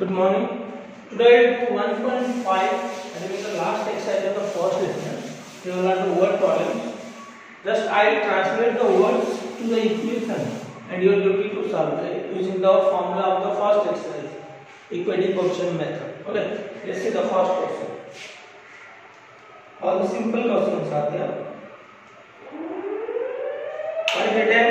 Good morning. Today 1.5 and is the last exercise of the first lesson. We will learn the word problems. Just I will translate the words to the equation and you are duty to solve it using the formula of the first exercise, equating coefficient method. Okay, let's see the first question. All the simple questions are there. Written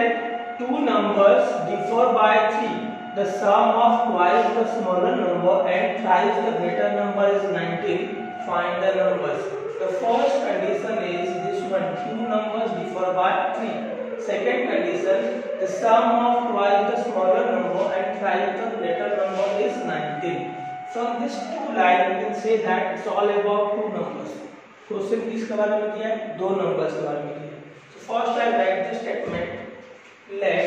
two numbers differ by 3. The sum of twice the smaller number and thrice the greater number is 19. Find the numbers. The first condition is this one: two numbers differ by 3. Second condition: the sum of twice the smaller number and thrice the greater number is 19. From this two line you can say that it's all about two numbers. Question किसके बारे में किया है? दो numbers के बारे में किया है. So first I write the statement: let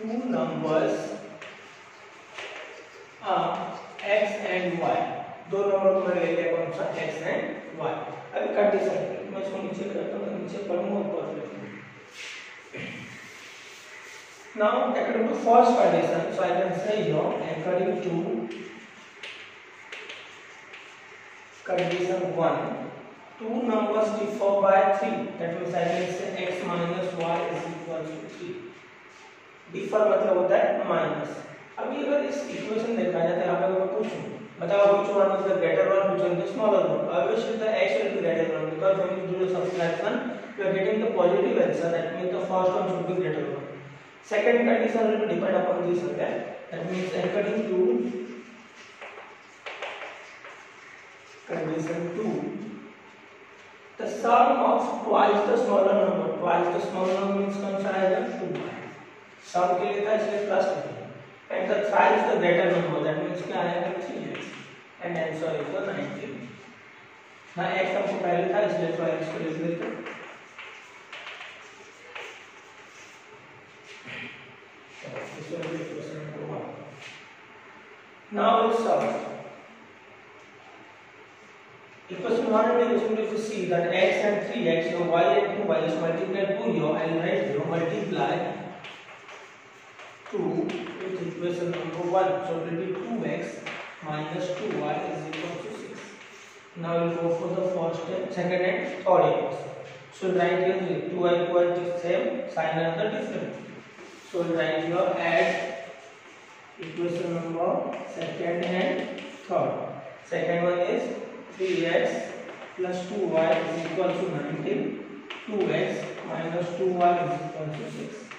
two numbers x and y. दो नंबर को मैंने ले लिया कौन सा? x and y. अभी कंडीशन मैं इसको नीचे करता हूँ, नीचे पढ़ूंगा ऊपर लिखूंगा. Now according to first condition, so I can say here according to condition 1, two numbers differ by 3. That means I can say x minus y is equal to 3. Differ मतलब होता है माइनस. अभी अगर इस इक्वेशन देखा जाए तो यहाँ पे मैं पूछूं बताओ which one is the greater one, which one is the smaller one? Obviously the x will be greater one because when you do the subtraction you are getting the positive answer. That means the first one should be greater one. Second condition will be depend upon this. Okay, that means according to condition 2, the sum of twice the smaller number. Twice the smaller number means कौन सा आएगा? 2. सम के लिए था इसलिए plus लिखा. And the thrice the greater number, that means क्या आएगा? 3x and answer is the 19. ना x हमको पहले था इसलिए तो x को लिख लेते हैं. Now let's solve. Equation 1 and equation 2, if you see that x and 3x, so y and 2y is multiplied 2 here and right here multiply 2 with equation number 1. So it will be 2x minus 2y is equal to 6. Now we will go for the first step, second and third equation. So write here 2y equal to same, sign are the different. So write here add equation number second and third. Second one is 3x plus 2y is equal to 19. 2x minus 2y is equal to 6.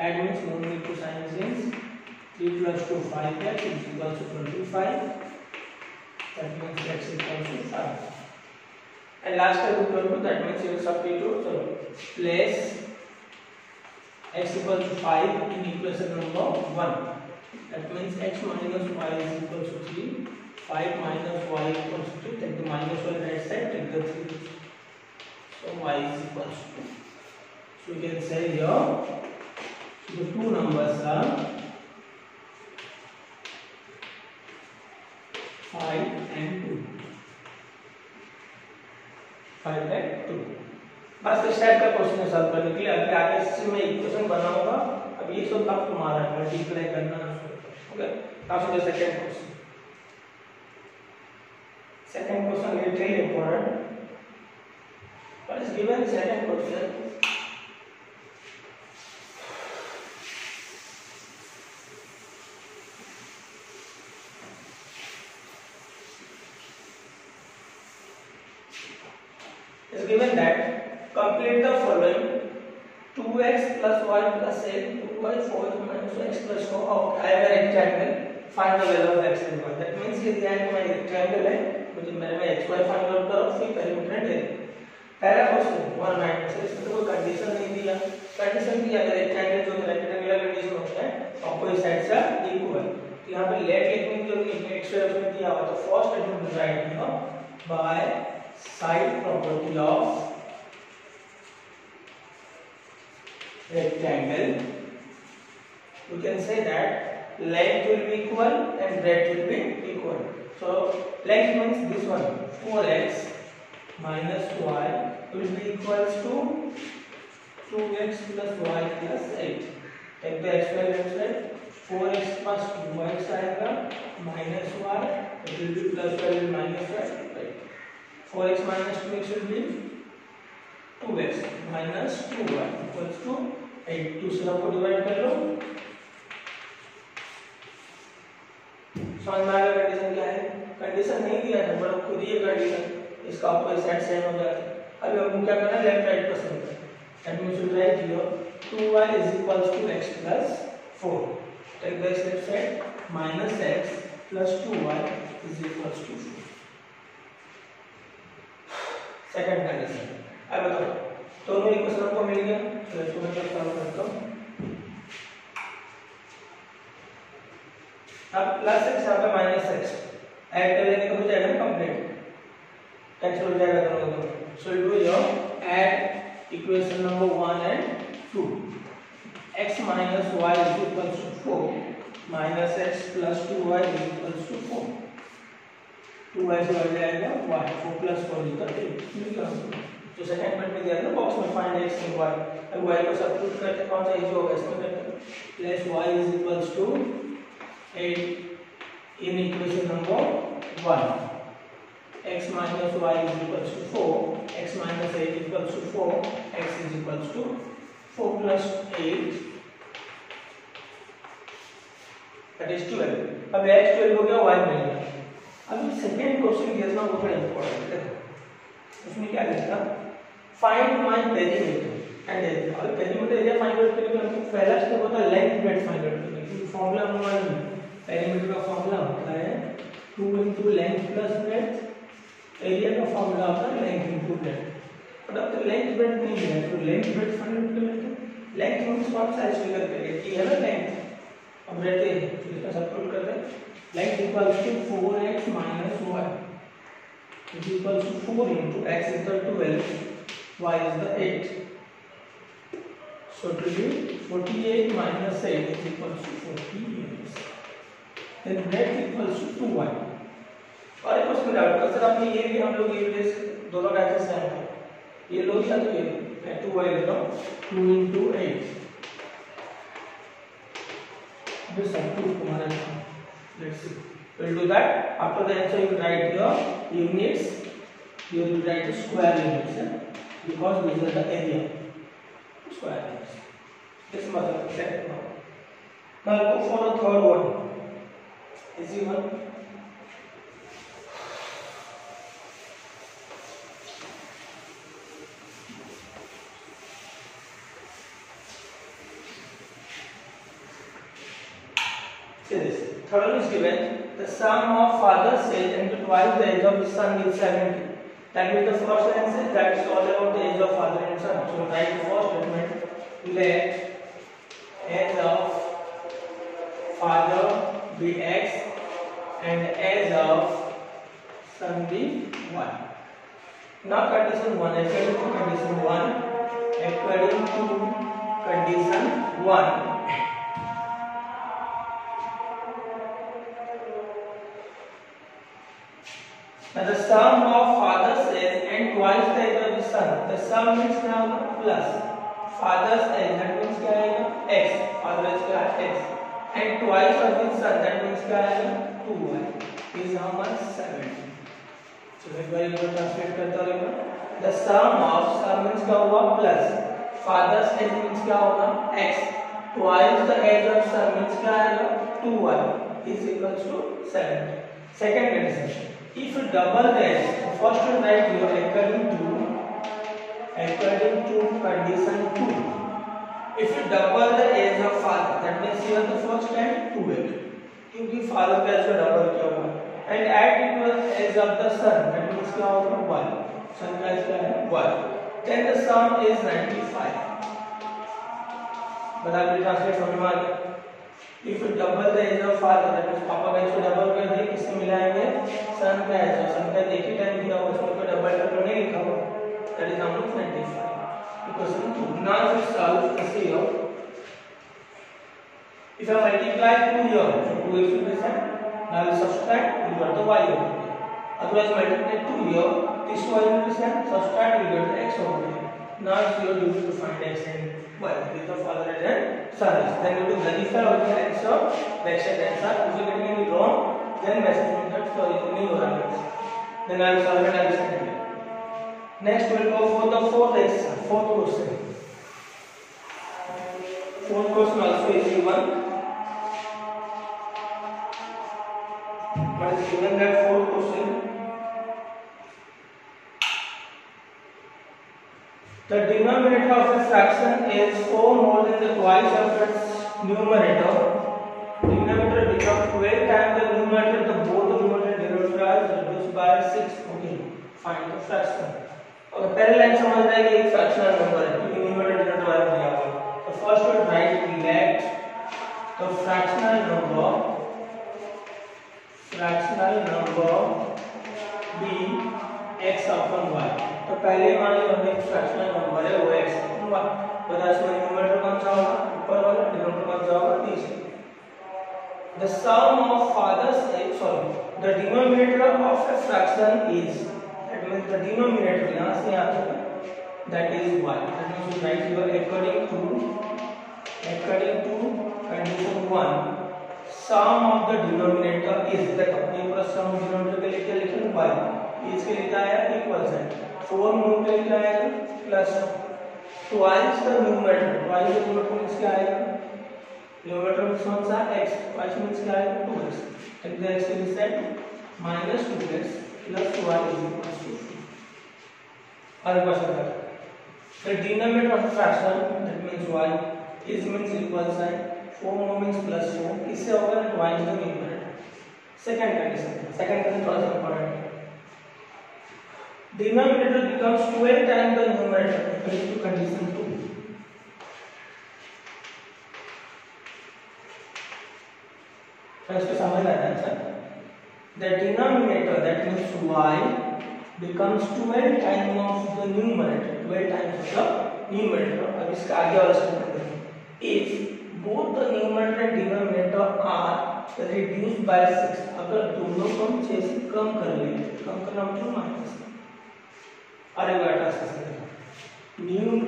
Add means no need to sign since 3 plus 2 5x is equal to 25. That means x is equal to 5. And last time we told you that means you will substitute. So place x equal to 5 in equation number 1. That means x minus y is equal to 3. 5 minus y equals to 2. Take the minus y right side, take the 3. So y is equal to 2. So you can say here the two numbers are 5 and 2. 5 and 2. बस इस type का question solve करने के लिए अभी आगे इससे मैं इक्वेशन बनाऊंगा. अब ये सब काम तुम्हारा है, मल्टीप्लाई करना. Okay, now the second question. Second question is really important. What is given in second question? Is given that complete the following: 2x plus y plus 8, 2y 4 minus x plus 4. I have a rectangle. Find the value of x and y. That means ये दिया है कि मैं rectangle है. मुझे मेरे में x y find out करो, फिर पेरीमीटर ले. पहला क्वेश्चन 1 माइनस इसमें तो कोई कंडीशन नहीं दिया. कंडीशन दिया अगर रेक्टेंगल जो रेक्टेंगुलर कंडीशन होता है ऑपोजिट साइड से इक्वल. तो यहां पे लेट लिखने की जरूरत नहीं है. x y उसमें दिया हुआ तो first statement right here by side property of rectangle you can say that length will be equal and breadth will be equal. So length means this one 4x minus y will be equals to 2x plus y plus 8. Take the x y left side 4x plus 2x आएगा minus y, it will be plus y will minus y, right? 4x minus 2x will be 2x minus 2y equals to 8. दूसरा को divide कर लो, समझ में आएगा condition क्या है? Condition नहीं दिया था बड़ा खुद ही कंडीशन इसका आपको सेट सेम हो जाता है। अभी हमको क्या करना है, लेफ्ट राइट पर सेट करना है। That means you right here 2y is equals to x plus 4. Take the left side minus x plus 2y is equals to 4. Second condition. अब बताओ दोनों इक्वेशन को मिल गया, तो इसको मैं सॉल्व करता हूं। अब प्लस x यहाँ पे माइनस x ऐड करेंगे तो हो जाएगा ना कंप्लीट, कैंसिल हो जाएगा दोनों। So do your add equation number 1 and 2. x minus y is equals to 4 minus x plus 2y is equals to 4. 2y से बढ़ जाएगा y, 4 plus 4 is 8. जो सेकंड पॉइंट में दिया था बॉक्स में फाइंड x and y, अब y को सब्स्टिट्यूट करते कौन सा इजी होगा इसमें करते plus y is equals to 8 in equation number 1. x minus y is equals to 4, x minus 8 equals to 4, x is equals to 4 plus 8 that is 12. अब x 12 हो गया, y मिल गया। अब सेकंड क्वेश्चन दिया था वो थोड़ा इंपॉर्टेंट है, उसमें क्या लिखा find my perimeter and area. और पेरीमीटर एरिया फाइंड आउट करने के लिए पहला स्टेप होता है लेंथ ब्रेड्थ फाइंड आउट करने की। फार्मूला मालूम है, पेरीमीटर का फार्मूला होता है 2 into length plus breadth, area का फार्मूला होता है लेंथ into ब्रेड्थ। बट अब तो लेंथ ब्रेड्थ नहीं है, तो लेंथ ब्रेड्थ फाइंड आउट कर लेते हैं। लेंथ मींस कौन सा फिगर करेंगे कि है ना लेंथ, अब ब्रेड्थ है तो इसका सब्स्टिट्यूट करते हैं। Length equals to 4x minus y is equals to 4 into x is the 12, y is the 8. So it will be 48 minus 8 is equals to 48. Then breadth equals to 2y. और एक question doubt कर sir आपने ये भी हम लोग ये place दोनों का एक्सेस है, ये लो या तो ये मैं 2y ले रहा हूं 2 into 8 this substitute तुम्हारा है। Let's see, we'll do that. After the answer you will write your units, you will write the square units, because these are the area square units. This method second one. Now go for the third one, easy one. This third one is given the sum of father's age and twice the age of his son is 70. That means the first line says that is all about the age of father and son. So write the first statement, let age of father be x and age of son be y. Now condition 1, according to condition 1, according to condition 1, now the sum of father's age and twice the age of the son, the sum means now plus father's age, that means क्या आएगा x, father age क्या है x, and twice of his son, that means क्या आएगा 2y, is how much 70. So एक बार ये translate करता रहेगा, the sum of sum means क्या हुआ plus father's age means क्या होगा x, twice the age of son means क्या आएगा 2y is equals to 70. Second condition, if you double the age, first one write here according to condition 2. If you double the age of father, that means here the first time 2x, क्योंकि father का age double किया हुआ है, and add it to the age of the son, that means क्या होगा y, son का age क्या है y, then the sum is 95. बराबर ट्रांसलेट समझ में आ गया। If you double the age of father, that means पापा का age को डबल कर दिए, किससे मिलाएंगे सन का age, सन का एक ही टाइम दिया हुआ उसमें कोई डबल करके नहीं लिखा हुआ, that is number 95. Question 2. Now if you solve this here, if I multiply 2 here, so 2x will be same. Now we subtract, we got the y over here. Otherwise multiply 2 here, this y will be same. Subtract, we got the x over here. Now it's your duty to find x and y. With the father and son. Then you have to verify all the answer. Question answer. If you get any wrong, then message me that sorry, नहीं हो रहा है. Then I will solve it. I will send it. Next we will go for the fourth question. Fourth question also easy one. But is given that fourth question. The denominator of a fraction is 4 more than the twice of its numerator. Denominator becomes 12 times the numerator. The both the numerator and denominator are reduced by 6. Okay, find the fraction. Okay, पहले line समझ रहे हैं कि एक fractional number है क्योंकि numerator denominator वाला दिया हुआ है. तो first we write let the fractional number B x upon y. तो पहले मान लो हमें एक फ्रैक्शनल नंबर है वो x अपॉन y. तो इसमें न्यूमरेटर कौन सा होगा ऊपर वाला, डिनोमिनेटर कौन सा होगा नीचे. The sum of the denominator of a fraction is, that means the denominator यहाँ से यहाँ तक, that is y. That means you write here according to condition 1, sum of the denominator is, that अपने पूरा sum denominator के लिए क्या लिखेंगे y, इसके लिए क्या आया इक्वल साइन, 4 मूव के लिए क्या आएगा plus, twice the numerator, twice the numerator means क्या आएगा, numerator means कौन सा x, twice means क्या आएगा 2x, and the x is set minus 2x plus y is equal to 4. other question that the denominator of a fraction, that means y, is means equal sign, 4 more means plus 4, इससे होगा ना y is the numerator. Second condition थोड़ा सा important है. Denominator becomes 12 times the numerator according to condition 2. First to समझ आता है sir. The denominator, that means y, becomes 12 times of the numerator. 12 times of the numerator. अब इसका आगे वाला स्टेटमेंट देखो. If both the numerator and denominator are reduced by 6, अगर दोनों को हम 6 से कम कर ले, कम करना मतलब माइनस. अरे बेटा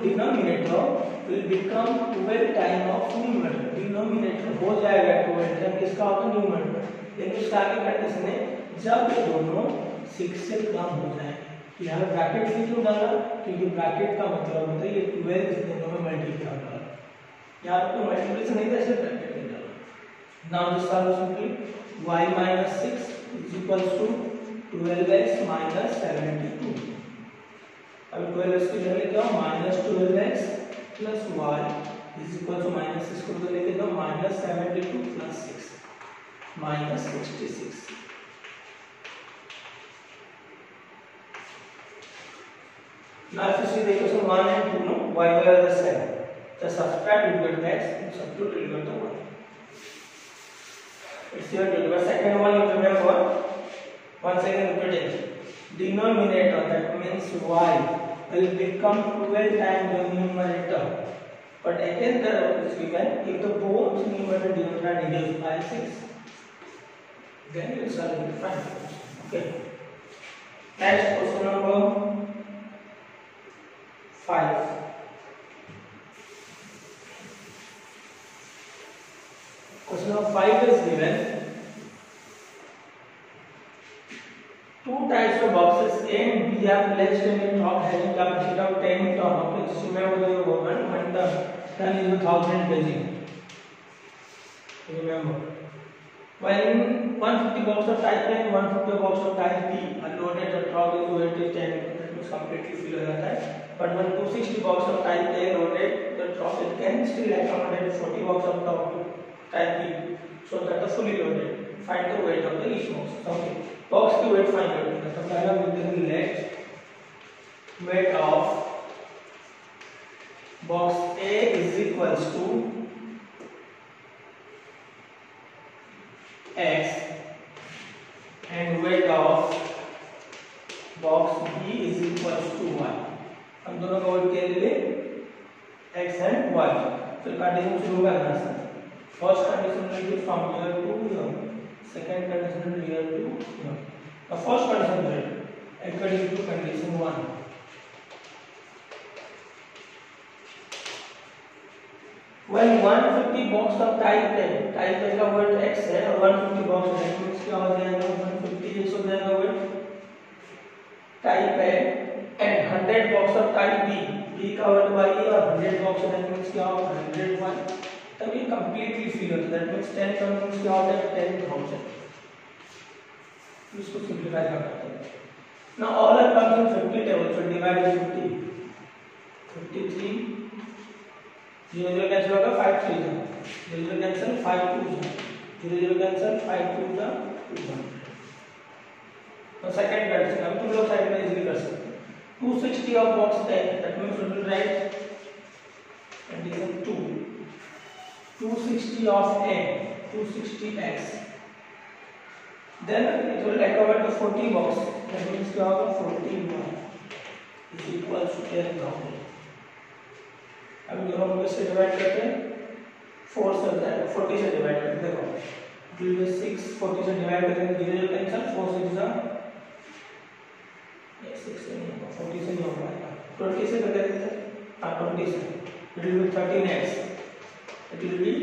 denominator will become 12 times of numerator. Denominator हो जाएगा 12 times किसका होगा numerator. लेकिन उसका आगे कंडीशन है जब ये दोनों 6 से कम हो जाए. यहाँ पे ब्रैकेट क्यों डाला, क्योंकि ब्रैकेट का मतलब होता है ये 12 इस दोनों में मल्टीप्लाई होगा. यहाँ पे तो मल्टीप्लिकेशन नहीं था इसलिए ब्रैकेट नहीं डाला. नाउ दिस सॉल्यूशन की y minus 6 is equals to 12x minus 72. अब 12x को इधर लेके आओ, minus 12x plus y is equal to minus 6 को इधर लेके जाओ, minus 72 plus 6 minus 66. Now if you see the equation 1 and 2, no, y are the same. Just subtract, you get x, and substitute, you get the 1. It's your duty. But second one you remember, once again repeating, denominator, that means y, will become 12 times the numerator. But again there is given, if the both numerator and denominator are reduced by 6, then you will solve it fine. Okay. Next question number 5. Question number 5 is given. Two types of boxes A and B are placed in a truck having capacity of 10 ton. Okay, just remember the moment when the ton is 1000 kg. Remember. When 150 box of type A and 150 box of type B are loaded, the truck is weight is 10, that means completely fill हो जाता है. But when 260 box of type A loaded, the truck it can still accommodate 40 box of type B, so that is fully loaded. Find the weight of the each box. Okay. Box की weight find करनी है. तो पहला विधि let weight of box A is equals to x and weight of box B is equals to y. हम दोनों का weight क्या ले x and y. तो कंडीशन शुरू करना है. First condition will be from here to here. Second condition will be here to here. The first condition is according to condition 1. when 150 box of type है का wait x है और 150 box है तो क्या हो जाएगा 150 x हो जाएगा वेट टाइप है and 100 box of type b का वेट y है और 100 बॉक्स है दैट मींस क्या होगा 101 तब ये कंप्लीटली फिल होता है दैट मींस 10 का मींस क्या होता है 10,000 इसको सिंपलीफाई कर सकते हैं now all are comes in 50 table so divide by 50 53 0 0 cancel होगा 5 3 जा 0 0 कैंसिल 5 2 जा 0 0 कैंसिल 5 2 जा 2 जा तो सेकंड कार्ड से हम तुम लोग साइड में इजीली कर सकते हैं 260 of box 10 that means we will write addition 2 260 of a 260x then it will equal to 40 box that means क्या होगा 40y is equal to 10,000 अब दोनों को से डिवाइड करते हैं 4 से हो जाएगा 40 से डिवाइड करते देखो it will be 6 40 से डिवाइड करेंगे 0 0 कैंसिल 4 से जा 6 से नहीं होगा 40 से नहीं हो पाएगा 20 से कर देते हैं हां 20 से it will be 13x it will be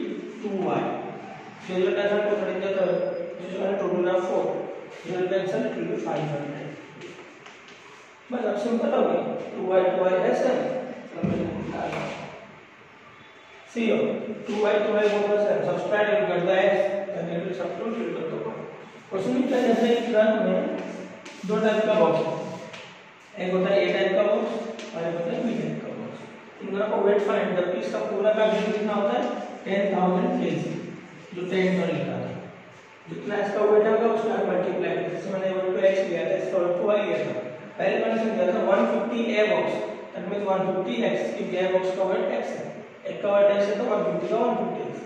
2y 0 cancel को 13 जाता है 0 टोटल ना 4 0 कैंसिल it will be 500 बस अब सिंपल हो गया 2y ऐसे see 2y both are same subtract and get the x and it will substitute fill कर दो क्वेश्चन में क्या जैसे एक रन में दो टाइप का बॉक्स है एक होता है a टाइप का बॉक्स और एक होता है b टाइप का बॉक्स इन दोनों को वेट फाइंड द पीस का पूरा का वेट कितना होता है 10,000 kg जो 10 पर लिखा था जितना इसका वेट होगा उसका मल्टीप्लाई करके जैसे मैंने वेट को x लिया था इसका वेट को y लिया था पहले कंडीशन दिया था 150 a box that means 150 x की a बॉक्स का वेट x है एक का वेट x है तो 150 का 150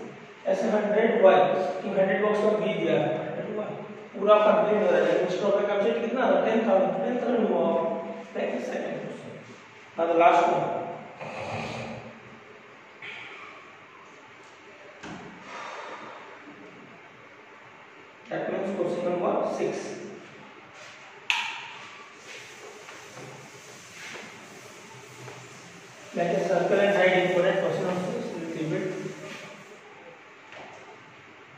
ऐसे 100 y कि 100 बॉक्स का b दिया है 100 y पूरा कंप्लीट हो रहा है लेकिन स्टॉक का कंसेप्ट कितना था 10,000 हुआ next second question now the last one that means question number 6 like a circle and write important question of this little bit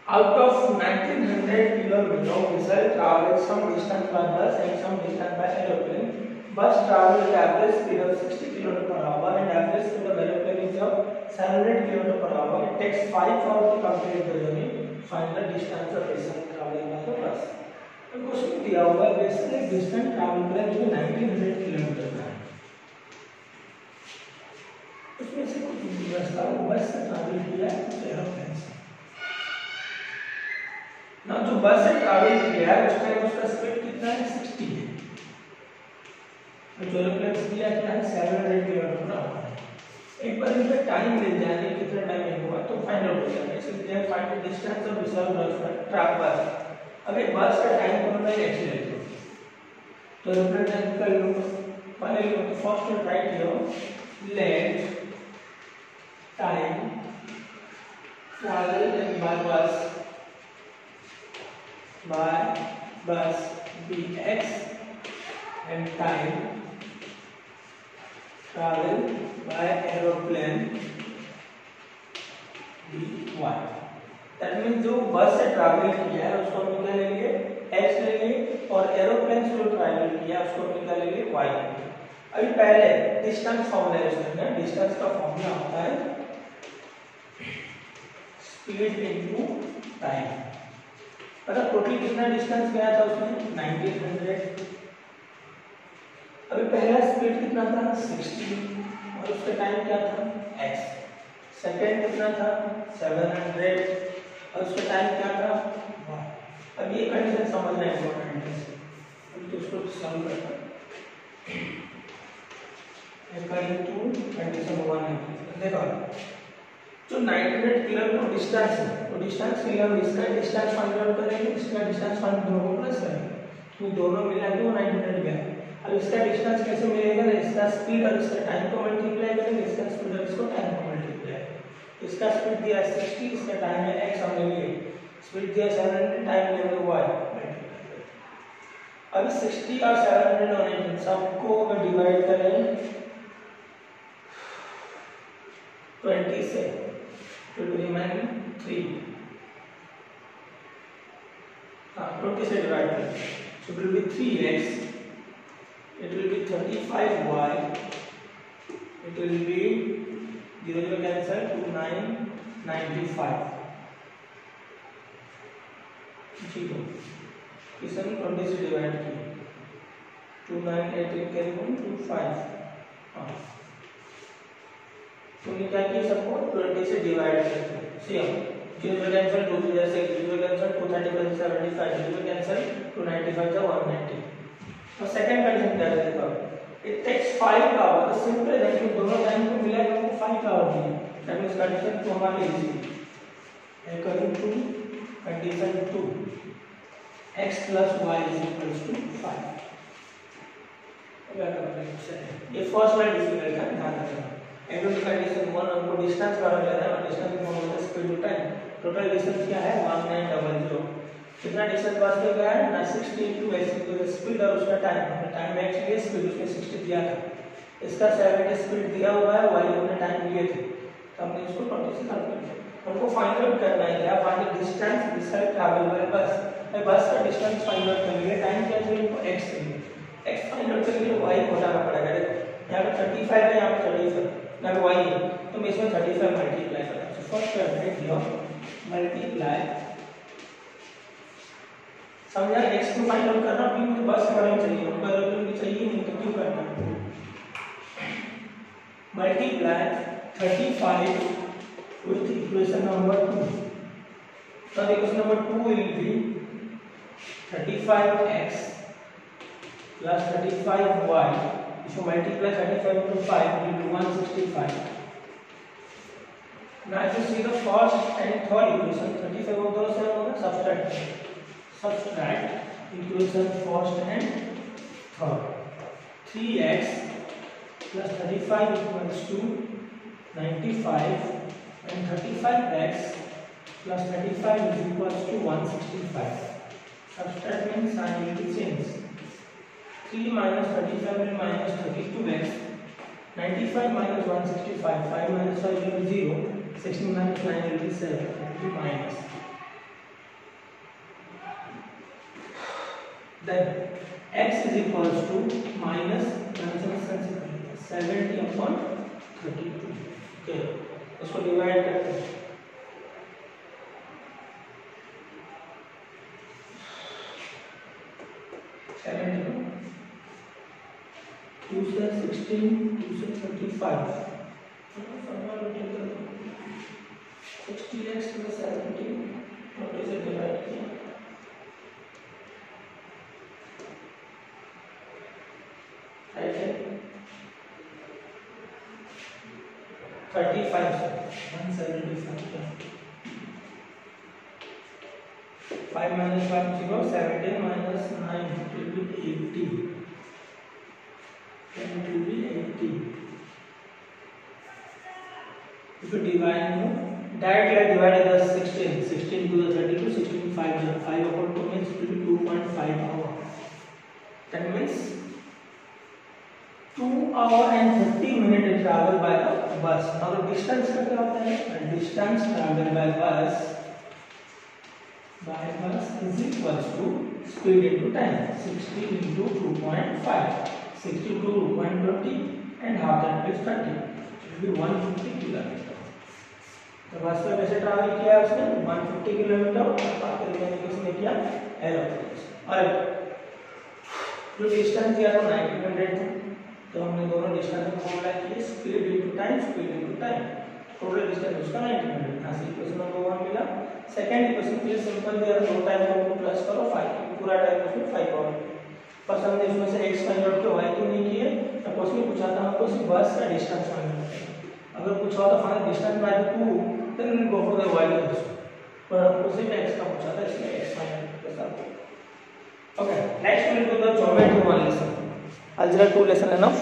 out of 1900 kilometers missile travels some distance by bus and some distance by aeroplane bus travels at average speed of 60 km per hour and average speed of aeroplane is of 700 km per hour it takes 5 hours to complete the journey find the distance of distance traveling by the bus अब question दिया हुआ है basically distance travel करा जो 1900 kilometre का है उसमें से कुछ व्यवस्था बस से ट्रैवल किया है एरोप्लेन से ना जो बस से ट्रैवल किया है उस टाइम उसका स्पीड कितना है 60 है जो एरोप्लेन से किया क्या है 700 किलोमीटर पर आवर एक बार इनका टाइम मिल जाए कितना टाइम हुआ तो फाइंड आउट हो जाएगा इसलिए दिया find the distance of reserve बस ट्रैवल अब एक बस का टाइम को मैं एक्स ले लो तो रिप्रेजेंट कर लो पहले लो तो first one right here let time travel in by बस be x and time travel by aeroplane be y that means जो बस से ट्रैवल किया है उसको हम क्या लेंगे x लेंगे और एरोप्लेन से जो ट्रैवल किया है उसको हम क्या लेंगे y अभी पहले डिस्टेंस फॉर्मूला यूज करना है डिस्टेंस का फॉर्मूला होता है स्पीड इनटू टाइम पता टोटल कितना डिस्टेंस गया था उसमें 1900 अभी पहला स्पीड कितना था 60 और उसका टाइम क्या था x सेकंड कितना था 700 और उसका टाइम क्या था अब ये कंडीशन समझना इंपॉर्टेंट है अब तो उसको सॉल्व करना अकॉर्डिंग टू कंडीशन 1 है देखो जो 900 किलोमीटर डिस्टेंस है वो डिस्टेंस के लिए हम इसका डिस्टेंस फाइंड आउट करेंगे इसका डिस्टेंस फाइंड दोनों को प्लस करेंगे तो दोनों मिला के वो 900 गया अब इसका डिस्टेंस कैसे मिलेगा इसका स्पीड और इसका टाइम को मल्टीप्लाई करेंगे इसका स्पीड और इसको टाइम को मल्टीप्लाई इसका स्पीड दिया 60 इसका टाइम है x हमने लिए स्पीड दिया 700 टाइम लेंगे y अभी 60 और 700 और 19 सबको अगर डिवाइड करें 20 से It will remain 3. 20 से divide करें. So it will be 3x. It will be 35y. It will be 0 0 cancel 2 9 95. ठीक है. इसे 20 से divide किया. 2 9 8 कैरी करूँ 2 5. हाँ. तो ये क्या किया सबको 20 से डिवाइड करते हैं. सी हम 0 कैंसिल 2 2 जैसे 0 कैंसिल 235 75 0 कैंसिल 295 जा 190. और सेकंड कंडीशन क्या है देखो. It takes 5 power. तो सिंपल है कि दोनों टाइम को मिला के हमको 5 पावर दी. दैट मींस कंडीशन तो हमारी इजी है. According to condition 2 x + y = 5. ये फर्स्ट वाला डिफिकल्ट है, ध्यान रखना. एंड कंडीशन 1 हमको डिस्टेंस पता लेना है. और डिस्टेंस को हम बोलते हैं speed to time. Total distance क्या है 1900. कितना डिस्टेंस पास कर गया है ना 60 * x की स्पीड और उसका टाइम. टाइम x लिए स्पीड उसने 60 दिया था. इसका 70 स्पीड दिया हुआ है, y हमने टाइम लिए थे, तो हमने इसको 20 से काट दिया. हमको फाइंड आउट करना है क्या फाइंड डिस्टेंस जिसका ट्रैवल बाय बस. बस का डिस्टेंस फाइंड आउट करेंगे. टाइम क्या चाहिए हमको x चाहिए. x फाइंड आउट करने के लिए y घटाना पड़ेगा. यहाँ पे 35 है, यहाँ पे 35 यहाँ पे y है, तो मैं इसमें 35 मल्टीप्लाई करता हूँ. फर्स्ट करते हैं मल्टीप्लाई. समझा x को फाइंड आउट करना. फिर मुझे बस का वैल्यू चाहिए, हमको वैल्यू भी चाहिए नहीं तो क्यों करना. Multiply 35 with equation number 2. तो equation number 2 will be 35x plus 35y. If you multiply 35 into 5, it will be 165. Now if you see the first and third equation, 35 of those are subtract. Subtract equation first and third. 3x plus 35 equals to 95, and 35x plus 35 is equals to 165. Subtract means sign will be changed. 3 minus 35 will minus 32x. 95 minus 165. 5 minus 5 will be 0. 16 minus 9 will be 7. It will be minus. Then x is equals to minus 70 upon 32. Okay. इसको divide करते हैं. To से 16, 2 से 35. 60x plus 70 20 से divide किया. Right है 35 से 175. 5 minus 5 0. 17 minus 9 it will be 80. Then it will be 80. If you divide directly I divided the 16 to the 32. 16 5 upon 2 means it will be 2.5 hour. That means 2 hour and 30 minute travel by the bus. Now the distance का क्या होता है? Distance travel by bus is equals to speed into time. 60 into 2.5. 60 to 2.20 and half that is 30. It will be 150 kilometre. तो बस में कैसे travel किया है उसने 150 किलोमीटर. और बाकी रिमेनिंग किसने किया एरोप्लेन से. और जो डिस्टेंस दिया था 1900 था, तो हमने दोनों डिस्टेंस को फॉर्मूला किए speed into time. Total distance उसका 1900 था. इक्वेशन नंबर 1 मिला. सेकंड इक्वेशन के लिए सिंपल दिया दो टाइम को प्लस करो 5. पूरा टाइम उसमें 5 पावर. पर हमने इसमें से x फाइंड आउट किया, y क्यों नहीं किए. तो क्वेश्चन पूछा था हमको सिर्फ बस का डिस्टेंस फाइंड आउट करना. अगर पूछा तो find distance by 2 then go for the y also. पर हमको सिर्फ x का पूछा था, इसलिए x फाइंड आउट के साथ. Okay, next will do the geometry 1 lesson. Algebra 2 lesson enough.